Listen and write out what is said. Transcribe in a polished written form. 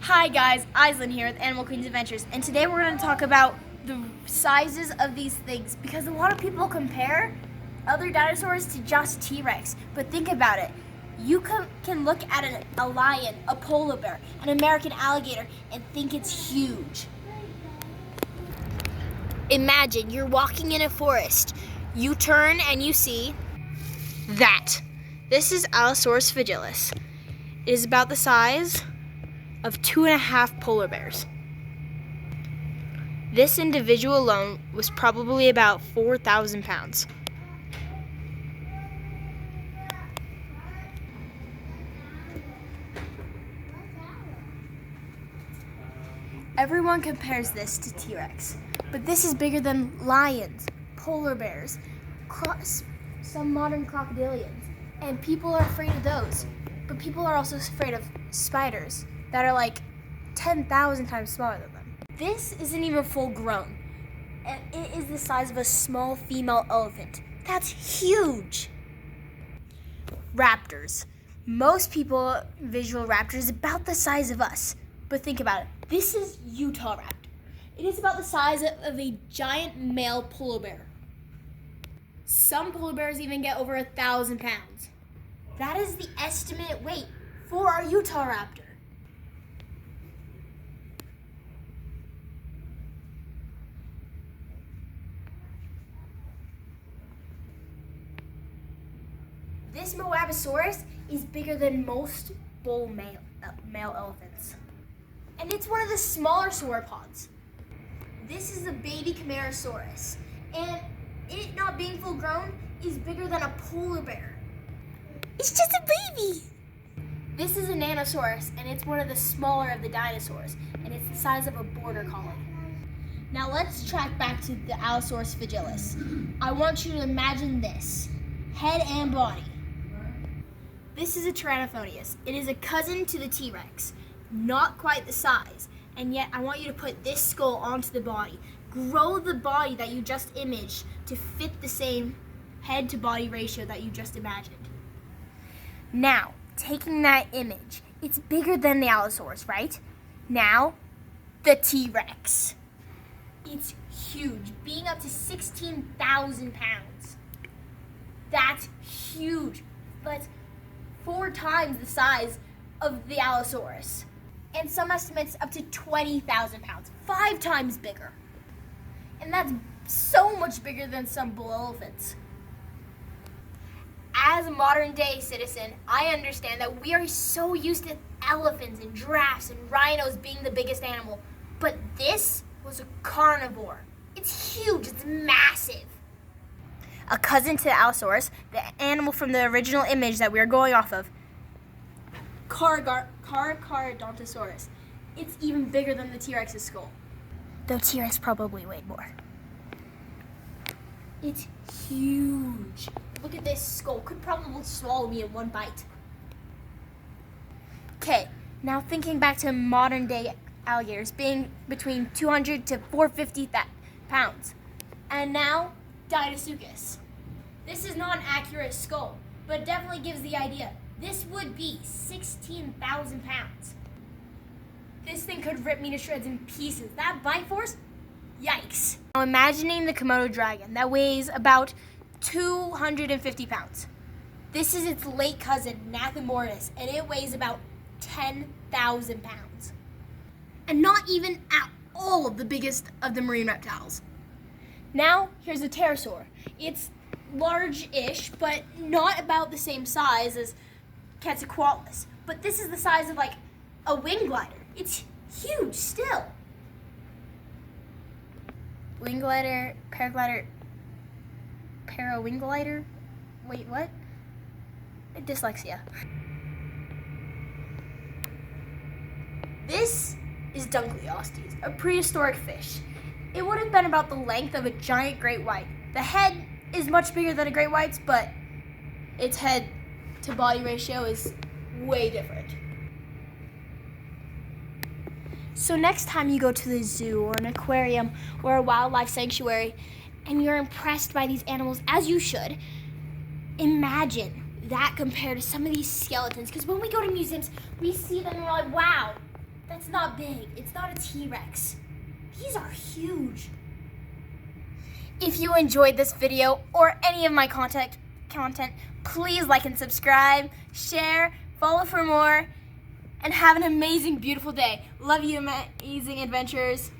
Hi guys, Aislinn here with Animal Queens Adventures, and today we're going to talk about the sizes of these things because a lot of people compare other dinosaurs to just T-Rex. But think about it. You can look at a lion, a polar bear, an American alligator, and think it's huge. Imagine you're walking in a forest. You turn and you see that. This is Allosaurus fragilis. It is about the size of 2.5 polar bears. This individual alone was probably about 4,000 pounds. Everyone compares this to T-Rex, but this is bigger than lions, polar bears, some modern crocodilians, and people are afraid of those. But people are also afraid of spiders that are like 10,000 times smaller than them. This isn't even full grown, and it is the size of a small female elephant. That's huge. Raptors. Most people visual raptors about the size of us, but think about it. This is Utah raptor. It is about the size of a giant male polar bear. Some polar bears even get over 1,000 pounds. That is the estimated weight for our Utah raptor. This Moabosaurus is bigger than most bull male elephants. And it's one of the smaller sauropods. This is a baby Camarasaurus. And it not being full grown is bigger than a polar bear. It's just a baby. This is a Nanosaurus, and it's one of the smaller of the dinosaurs, and it's the size of a border collie. Now let's track back to the Allosaurus fragilis. I want you to imagine this, head and body. This is a Tyrannophonius. It is a cousin to the T-Rex, not quite the size, and yet I want you to put this skull onto the body. Grow the body that you just imaged to fit the same head to body ratio that you just imagined. Now, taking that image, it's bigger than the Allosaurus, right? Now, the T-Rex. It's huge, being up to 16,000 pounds. That's huge, but 4 times the size of the Allosaurus. And some estimates up to 20,000 pounds, 5 times bigger. And that's so much bigger than some bull elephants. As a modern day citizen, I understand that we are so used to elephants and giraffes and rhinos being the biggest animal, but this was a carnivore. It's huge, it's massive. A cousin to the Allosaurus, the animal from the original image that we are going off of, Carcharodontosaurus. It's even bigger than the T-Rex's skull. Though T-Rex probably weighed more. It's huge. Look at this skull. Could probably swallow me in one bite. Okay, now thinking back to modern day alligators being between 200 to 450 pounds. And now, Deinosuchus. This is not an accurate skull, but it definitely gives the idea. This would be 16,000 pounds. This thing could rip me to shreds in pieces. That bite force? Yikes. Now imagining the Komodo dragon that weighs about 250 pounds. This is its late cousin, Nathomortis, and it weighs about 10,000 pounds. And not even at all the biggest of the marine reptiles. Now, here's a pterosaur. It's large-ish, but not about the same size as Quetzalcoatlus. But this is the size of like a wing glider. It's huge still. Wing glider, paraglider, para-wing glider? Wait, what? Dyslexia. This is Dunkleostes, a prehistoric fish. It would have been about the length of a giant great white. The head is much bigger than a great white's, but its head to body ratio is way different. So next time you go to the zoo or an aquarium or a wildlife sanctuary and you're impressed by these animals, as you should, imagine that compared to some of these skeletons. Because when we go to museums, we see them and we're like, wow, that's That's not big. It's not a T-Rex. These are huge. If you enjoyed this video or any of my content, please like and subscribe, share, follow for more, and have an amazing, beautiful day. Love you, amazing adventures.